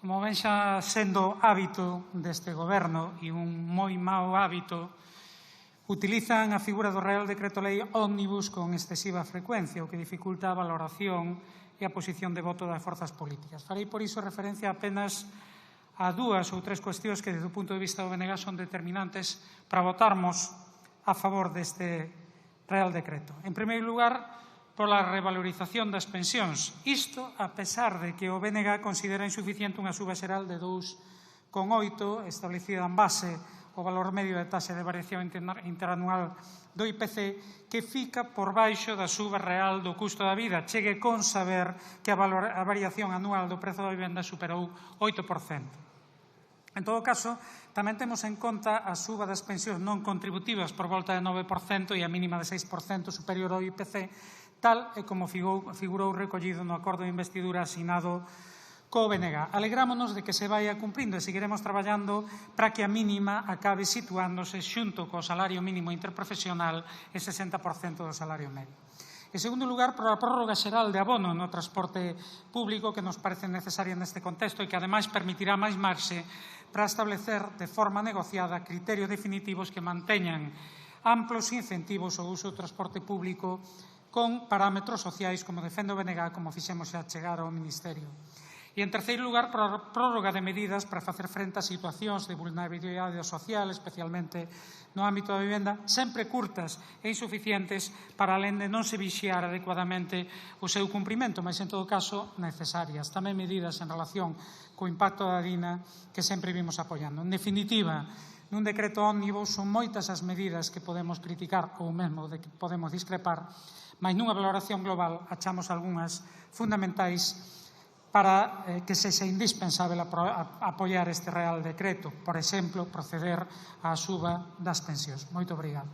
Como ven xa sendo hábito deste Goberno e un moi mau hábito, utilizan a figura do Real Decreto Lei ómnibus con excesiva frecuencia, o que dificulta a valoración e a posición de voto das forzas políticas. Farei por iso referencia apenas a dúas ou tres cuestións que, desde o punto de vista do BNG, son determinantes para votarmos a favor deste Real Decreto. En primeiro lugar, pola revalorización das pensións. Isto, a pesar de que o BNG considera insuficiente unha suba xeral de 2,8 establecida en base ao valor medio de taxa de variación interanual do IPC, que fica por baixo da suba real do custo da vida, chegue con saber que a variación anual do prezo da vivenda superou 8%. En todo caso, tamén temos en conta a suba das pensións non contributivas por volta de 9% e a mínima de 6% superior ao IPC, tal e como figurou recollido no acordo de investidura asinado co BNG. Alegrámonos de que se vaia cumprindo e seguiremos traballando para que a mínima acabe situándose xunto co salario mínimo interprofesional e 60% do salario medio. En segundo lugar, por a prórroga xeral de abono no transporte público que nos parece necesaria neste contexto e que, ademais, permitirá máis marxe para establecer de forma negociada criterios definitivos que manteñan amplos incentivos ao uso do transporte público con parámetros sociais, como defende o BNG, como fixemos xa chegar ao Ministerio. E, en terceiro lugar, por a prórroga de medidas para facer frente a situacións de vulnerabilidade social, especialmente no ámbito da vivenda, sempre curtas e insuficientes para alén de non se vixiar adecuadamente o seu cumprimento, mas, en todo caso, necesarias. Tamén medidas en relación co impacto da DINA que sempre vimos apoiando. En definitiva, nun decreto ómnibus son moitas as medidas que podemos criticar ou mesmo de que podemos discrepar, mas nunha valoración global achamos algunhas fundamentais para que sexa indispensável apoiar este Real Decreto. Por exemplo, proceder á suba das pensións. Moito obrigado.